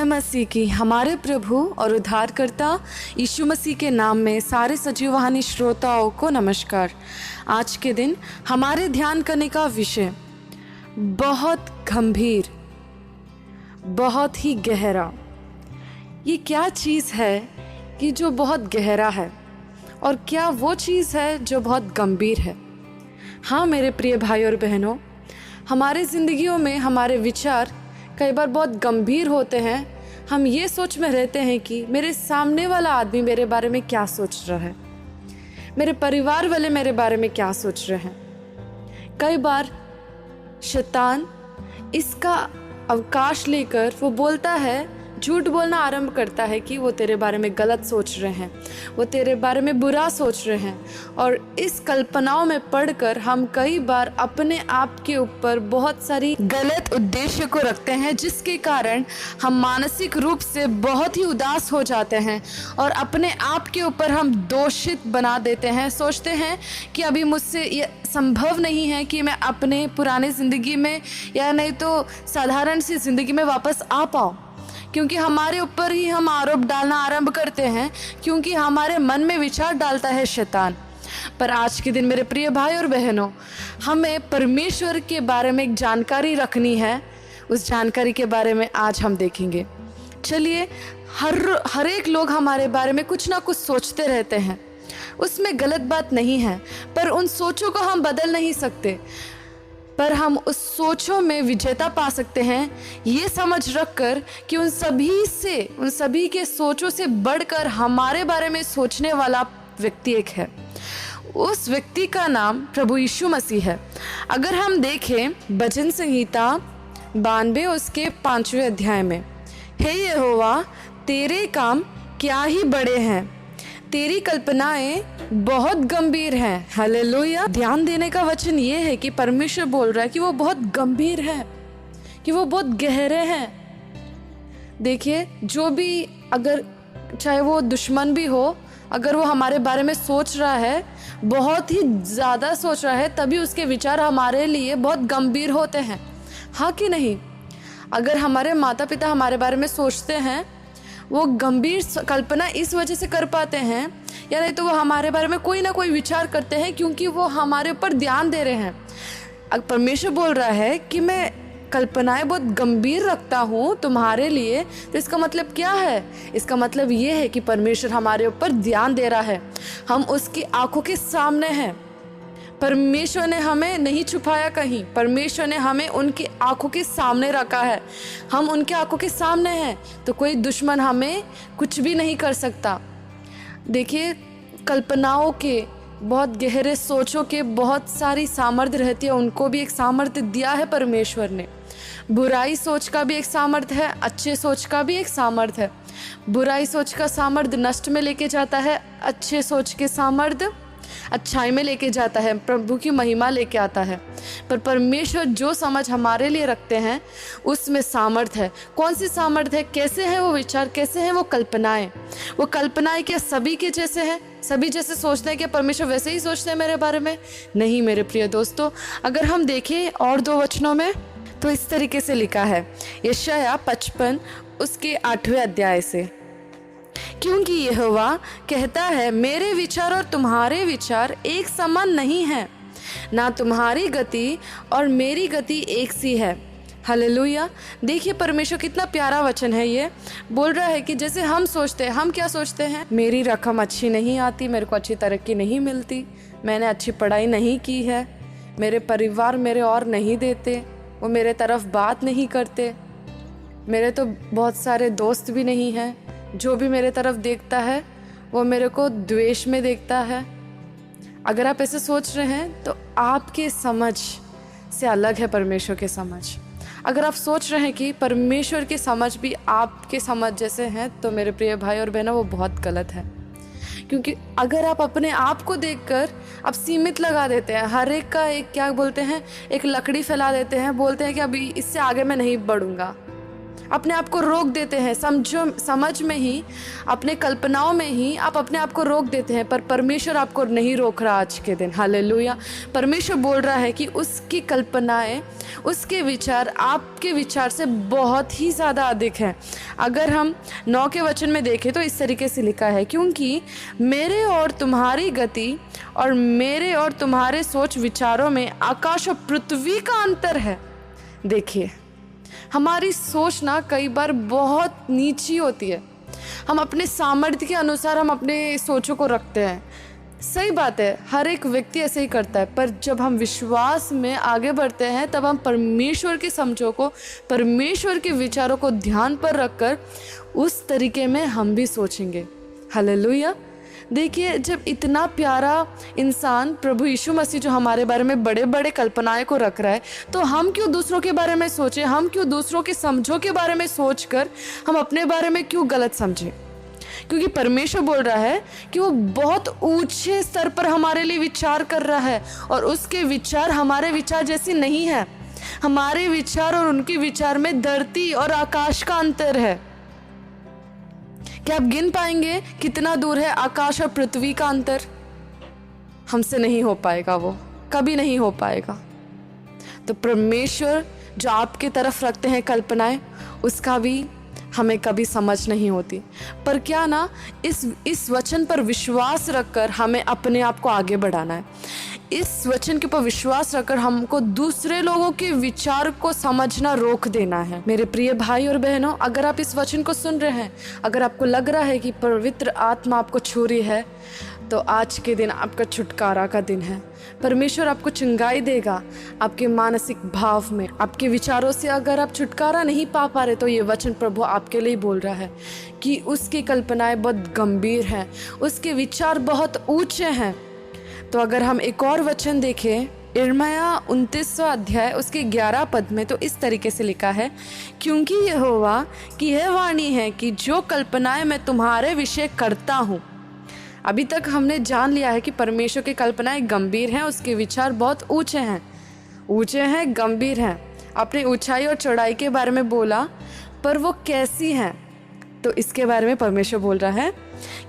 मसीह की हमारे प्रभु और उद्धारकर्ता यीशु मसीह के नाम में सारे सजीववाहिनी श्रोताओं को नमस्कार। आज के दिन हमारे ध्यान करने का विषय बहुत गंभीर, बहुत ही गहरा। ये क्या चीज़ है कि जो बहुत गहरा है, और क्या वो चीज़ है जो बहुत गंभीर है। हाँ मेरे प्रिय भाई और बहनों, हमारे ज़िंदगियों में हमारे विचार कई बार बहुत गंभीर होते हैं। हम ये सोच में रहते हैं कि मेरे सामने वाला आदमी मेरे बारे में क्या सोच रहा है, मेरे परिवार वाले मेरे बारे में क्या सोच रहे हैं। कई बार शैतान इसका अवकाश लेकर वो बोलता है, झूठ बोलना आरंभ करता है कि वो तेरे बारे में गलत सोच रहे हैं, वो तेरे बारे में बुरा सोच रहे हैं। और इस कल्पनाओं में पढ़कर हम कई बार अपने आप के ऊपर बहुत सारी गलत उद्देश्य को रखते हैं, जिसके कारण हम मानसिक रूप से बहुत ही उदास हो जाते हैं और अपने आप के ऊपर हम दोषित बना देते हैं। सोचते हैं कि अभी मुझसे ये संभव नहीं है कि मैं अपने पुराने ज़िंदगी में या नहीं तो साधारण सी ज़िंदगी में वापस आ पाऊँ, क्योंकि हमारे ऊपर ही हम आरोप डालना आरंभ करते हैं, क्योंकि हमारे मन में विचार डालता है शैतान। पर आज के दिन मेरे प्रिय भाई और बहनों, हमें परमेश्वर के बारे में एक जानकारी रखनी है। उस जानकारी के बारे में आज हम देखेंगे। चलिए, हर एक लोग हमारे बारे में कुछ ना कुछ सोचते रहते हैं, उसमें गलत बात नहीं है, पर उन सोचों को हम बदल नहीं सकते। पर हम उस सोचों में विजेता पा सकते हैं, ये समझ रखकर कि उन सभी के सोचों से बढ़कर हमारे बारे में सोचने वाला व्यक्ति एक है। उस व्यक्ति का नाम प्रभु यीशु मसीह है। अगर हम देखें भजन संहिता 92 उसके 5वें अध्याय में, हे यहोवा तेरे काम क्या ही बड़े हैं, तेरी कल्पनाएं बहुत गंभीर हैं। हालेलुया। ध्यान देने का वचन ये है कि परमेश्वर बोल रहा है कि वो बहुत गंभीर है, कि वो बहुत गहरे हैं। देखिए, जो भी, अगर चाहे वो दुश्मन भी हो, अगर वो हमारे बारे में सोच रहा है, बहुत ही ज़्यादा सोच रहा है, तभी उसके विचार हमारे लिए बहुत गंभीर होते हैं। हाँ कि नहीं? अगर हमारे माता पिता हमारे बारे में सोचते हैं, वो गंभीर कल्पना इस वजह से कर पाते हैं, या नहीं तो वो हमारे बारे में कोई ना कोई विचार करते हैं, क्योंकि वो हमारे ऊपर ध्यान दे रहे हैं। अगर परमेश्वर बोल रहा है कि मैं कल्पनाएं बहुत गंभीर रखता हूँ तुम्हारे लिए, तो इसका मतलब क्या है? इसका मतलब ये है कि परमेश्वर हमारे ऊपर ध्यान दे रहा है, हम उसकी आंखों के सामने हैं। परमेश्वर ने हमें नहीं छुपाया कहीं, परमेश्वर ने हमें उनकी आंखों के सामने रखा है। हम उनके आंखों के सामने हैं, तो कोई दुश्मन हमें कुछ भी नहीं कर सकता। देखिए, कल्पनाओं के, बहुत गहरे सोचों के बहुत सारी सामर्थ्य रहती है, उनको भी एक सामर्थ्य दिया है परमेश्वर ने। बुराई सोच का भी एक सामर्थ्य है, अच्छे सोच का भी एक सामर्थ्य है। बुराई सोच का सामर्थ्य नष्ट में लेके जाता है, अच्छे सोच के सामर्थ्य अच्छाई में लेके जाता है, प्रभु की महिमा लेके आता है। पर परमेश्वर जो समझ हमारे लिए रखते हैं, उसमें सामर्थ्य है। कौन सी सामर्थ्य है? कैसे है वो विचार, कैसे हैं वो कल्पनाएं? वो कल्पनाएं क्या सभी के जैसे हैं? सभी जैसे सोचते हैं? क्या परमेश्वर वैसे ही सोचते हैं मेरे बारे में? नहीं मेरे प्रिय दोस्तों। अगर हम देखें और 2 वचनों में, तो इस तरीके से लिखा है, यशायाह 55 उसके 8वें अध्याय से, क्योंकि यहोवा कहता है, मेरे विचार और तुम्हारे विचार एक समान नहीं हैं, ना तुम्हारी गति और मेरी गति एक सी है। हालेलुया। देखिए, परमेश्वर कितना प्यारा वचन है। ये बोल रहा है कि जैसे हम सोचते हैं, हम क्या सोचते हैं? मेरी रकम अच्छी नहीं आती, मेरे को अच्छी तरक्की नहीं मिलती, मैंने अच्छी पढ़ाई नहीं की है, मेरे परिवार मेरे और नहीं देते, वो मेरे तरफ बात नहीं करते, मेरे तो बहुत सारे दोस्त भी नहीं हैं, जो भी मेरे तरफ देखता है वो मेरे को द्वेष में देखता है। अगर आप ऐसे सोच रहे हैं, तो आपके समझ से अलग है परमेश्वर के समझ। अगर आप सोच रहे हैं कि परमेश्वर की समझ भी आपके समझ जैसे हैं, तो मेरे प्रिय भाई और बहनों, वो बहुत गलत है। क्योंकि अगर आप अपने आप को देखकर आप सीमित लगा देते हैं, हर एक का एक, क्या बोलते हैं, एक लकड़ी फैला देते हैं, बोलते हैं कि अभी इससे आगे मैं नहीं बढ़ूँगा, अपने आप को रोक देते हैं, समझ में ही, अपने कल्पनाओं में ही आप अपने आप को रोक देते हैं। पर परमेश्वर आपको नहीं रोक रहा आज के दिन। हालेलुया। परमेश्वर बोल रहा है कि उसकी कल्पनाएं, उसके विचार आपके विचार से बहुत ही ज़्यादा अधिक हैं। अगर हम 9 के वचन में देखें तो इस तरीके से लिखा है, क्योंकि मेरे और तुम्हारी गति और मेरे और तुम्हारे सोच विचारों में आकाश और पृथ्वी का अंतर है। देखिए, हमारी सोच ना कई बार बहुत नीची होती है। हम अपने सामर्थ्य के अनुसार हम अपने सोचों को रखते हैं। सही बात है, हर एक व्यक्ति ऐसे ही करता है। पर जब हम विश्वास में आगे बढ़ते हैं तब हम परमेश्वर की समझों को, परमेश्वर के विचारों को ध्यान पर रखकर उस तरीके में हम भी सोचेंगे। हालेलुया। देखिए, जब इतना प्यारा इंसान प्रभु यीशु मसीह जो हमारे बारे में बड़े बड़े कल्पनाएं को रख रहा है, तो हम क्यों दूसरों के बारे में सोचें? हम क्यों दूसरों की समझों के बारे में सोचकर हम अपने बारे में क्यों गलत समझें? क्योंकि परमेश्वर बोल रहा है कि वो बहुत ऊंचे स्तर पर हमारे लिए विचार कर रहा है और उसके विचार हमारे विचार जैसी नहीं है। हमारे विचार और उनके विचार में धरती और आकाश का अंतर है। क्या आप गिन पाएंगे कितना दूर है आकाश और पृथ्वी का अंतर? हमसे नहीं हो पाएगा, वो कभी नहीं हो पाएगा। तो परमेश्वर जो आपके तरफ रखते हैं कल्पनाएं, उसका भी हमें कभी समझ नहीं होती। पर क्या ना, इस वचन पर विश्वास रखकर हमें अपने आप को आगे बढ़ाना है। इस वचन के ऊपर विश्वास रखकर हमको दूसरे लोगों के विचार को समझना रोक देना है। मेरे प्रिय भाई और बहनों, अगर आप इस वचन को सुन रहे हैं, अगर आपको लग रहा है कि पवित्र आत्मा आपको छू रही है, तो आज के दिन आपका छुटकारा का दिन है। परमेश्वर आपको चंगाई देगा आपके मानसिक भाव में, आपके विचारों से। अगर आप छुटकारा नहीं पा रहे तो ये वचन प्रभु आपके लिए बोल रहा है कि उसकी कल्पनाएं बहुत गंभीर हैं, उसके विचार बहुत ऊंचे हैं। तो अगर हम एक और वचन देखें, यिर्मयाह 29वां अध्याय उसके 11 पद में, तो इस तरीके से लिखा है, क्योंकि यहोवा की यह वाणी है कि जो कल्पनाएं मैं तुम्हारे विषय करता हूँ। अभी तक हमने जान लिया है कि परमेश्वर की कल्पनाएं गंभीर हैं, उसके विचार बहुत ऊंचे हैं, गंभीर हैं। अपनी ऊंचाई और चौड़ाई के बारे में बोला, पर वो कैसी हैं? तो इसके बारे में परमेश्वर बोल रहा है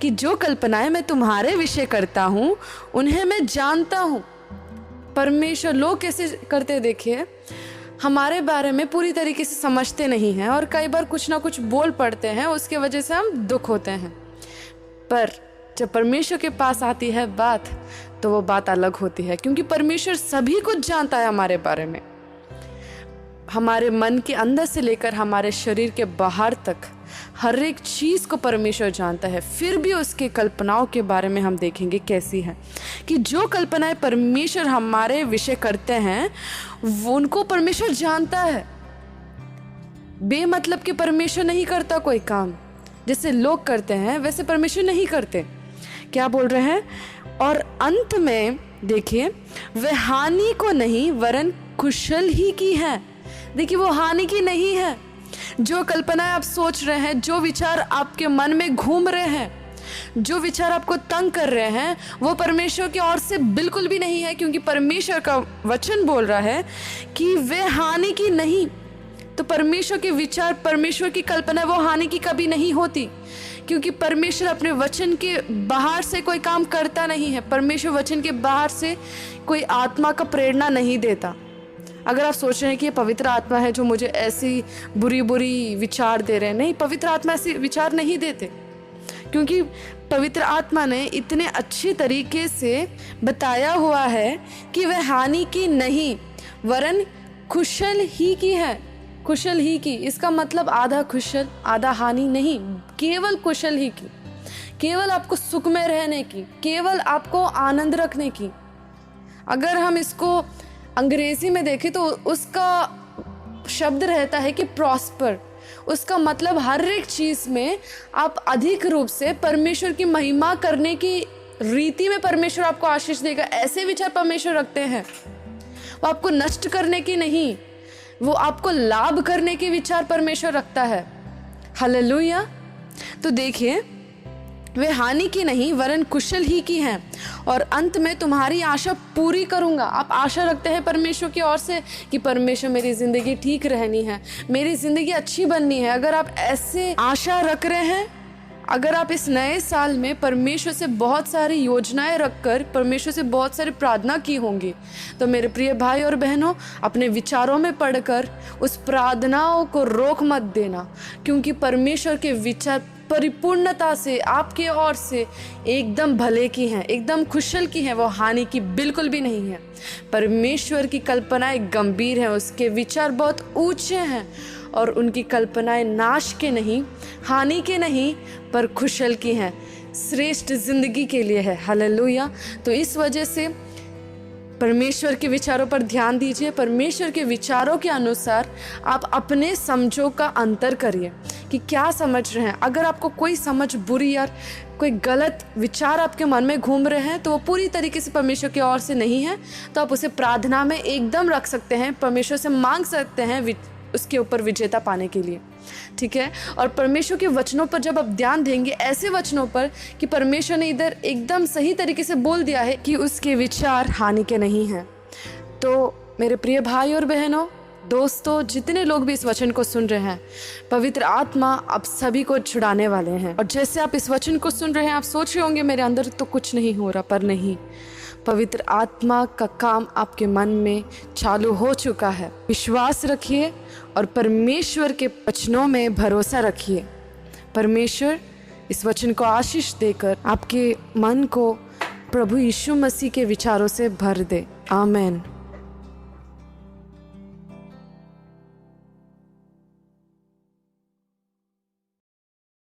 कि जो कल्पनाएं मैं तुम्हारे विषय करता हूँ उन्हें मैं जानता हूँ। परमेश्वर लोग कैसे करते, देखिए, हमारे बारे में पूरी तरीके से समझते नहीं हैं और कई बार कुछ ना कुछ बोल पड़ते हैं, उसके वजह से हम दुख होते हैं। पर जब परमेश्वर के पास आती है बात, तो वो बात अलग होती है, क्योंकि परमेश्वर सभी कुछ जानता है हमारे बारे में। हमारे मन के अंदर से लेकर हमारे शरीर के बाहर तक हर एक चीज़ को परमेश्वर जानता है। फिर भी उसकी कल्पनाओं के बारे में हम देखेंगे कैसी है, कि जो कल्पनाएं परमेश्वर हमारे विषय करते हैं वो उनको परमेश्वर जानता है। बेमतलब के परमेश्वर नहीं करता कोई काम, जैसे लोग करते हैं वैसे परमेश्वर नहीं करते। क्या बोल रहे हैं? और अंत में देखिए, वह हानि को नहीं वरन कुशल ही की है। देखिए, वो हानि की नहीं है। जो कल्पनाएं आप सोच रहे हैं, जो विचार आपके मन में घूम रहे हैं, जो विचार आपको तंग कर रहे हैं, वो परमेश्वर की ओर से बिल्कुल भी नहीं है, क्योंकि परमेश्वर का वचन बोल रहा है कि वे हानि की नहीं। तो परमेश्वर के विचार, परमेश्वर की कल्पना, वो हानि की कभी नहीं होती, क्योंकि परमेश्वर अपने वचन के बाहर से कोई काम करता नहीं है। परमेश्वर वचन के बाहर से कोई आत्मा का प्रेरणा नहीं देता। अगर आप सोच रहे हैं कि ये पवित्र आत्मा है जो मुझे ऐसी बुरी बुरी विचार दे रहे हैं, नहीं, पवित्र आत्मा ऐसे विचार नहीं देते, क्योंकि पवित्र आत्मा ने इतने अच्छी तरीके से बताया हुआ है कि वह हानि की नहीं वरन कुशल ही की है। कुशल ही की, इसका मतलब आधा कुशल आधा हानि नहीं, केवल कुशल ही की, केवल आपको सुख में रहने की, केवल आपको आनंद रखने की। अगर हम इसको अंग्रेजी में देखें तो उसका शब्द रहता है कि प्रॉस्पर। उसका मतलब हर एक चीज़ में आप अधिक रूप से परमेश्वर की महिमा करने की रीति में परमेश्वर आपको आशीष देगा। ऐसे विचार परमेश्वर रखते हैं, वो आपको नष्ट करने की नहीं, वो आपको लाभ करने के विचार परमेश्वर रखता है। हालेलुया। तो देखिए, वे हानि की नहीं वरन कुशल ही की हैं, और अंत में तुम्हारी आशा पूरी करूंगा। आप आशा रखते हैं परमेश्वर की ओर से कि परमेश्वर मेरी ज़िंदगी ठीक रहनी है, मेरी ज़िंदगी अच्छी बननी है। अगर आप ऐसे आशा रख रहे हैं, अगर आप इस नए साल में परमेश्वर से बहुत सारी योजनाएं रखकर परमेश्वर से बहुत सारी प्रार्थना की होंगी, तो मेरे प्रिय भाई और बहनों, अपने विचारों में पढ़कर उस प्रार्थनाओं को रोक मत देना, क्योंकि परमेश्वर के विचार परिपूर्णता से आपके ओर से एकदम भले की हैं, एकदम कुशल की हैं, वो हानि की बिल्कुल भी नहीं है। परमेश्वर की कल्पनाएं गंभीर हैं, उसके विचार बहुत ऊंचे हैं, और उनकी कल्पनाएं नाश के नहीं, हानि के नहीं, पर कुशल की हैं, श्रेष्ठ जिंदगी के लिए है। हालेलुया। तो इस वजह से परमेश्वर के विचारों पर ध्यान दीजिए। परमेश्वर के विचारों के अनुसार आप अपने समझों का अंतर करिए कि क्या समझ रहे हैं। अगर आपको कोई समझ बुरी या कोई गलत विचार आपके मन में घूम रहे हैं, तो वो पूरी तरीके से परमेश्वर की ओर से नहीं है, तो आप उसे प्रार्थना में एकदम रख सकते हैं, परमेश्वर से मांग सकते हैं उसके ऊपर विजेता पाने के लिए। ठीक है। और परमेश्वर के वचनों पर जब आप ध्यान देंगे, ऐसे वचनों पर कि परमेश्वर ने इधर एकदम सही तरीके से बोल दिया है कि उसके विचार हानि के नहीं हैं, तो मेरे प्रिय भाई और बहनों, दोस्तों, जितने लोग भी इस वचन को सुन रहे हैं, पवित्र आत्मा आप सभी को छुड़ाने वाले हैं। और जैसे आप इस वचन को सुन रहे हैं, आप सोच रहे होंगे मेरे अंदर तो कुछ नहीं हो रहा, पर नहीं, पवित्र आत्मा का काम आपके मन में चालू हो चुका है। विश्वास रखिए और परमेश्वर के वचनों में भरोसा रखिए। परमेश्वर इस वचन को आशीष देकर आपके मन को प्रभु यीशु मसीह के विचारों से भर दे। आमीन।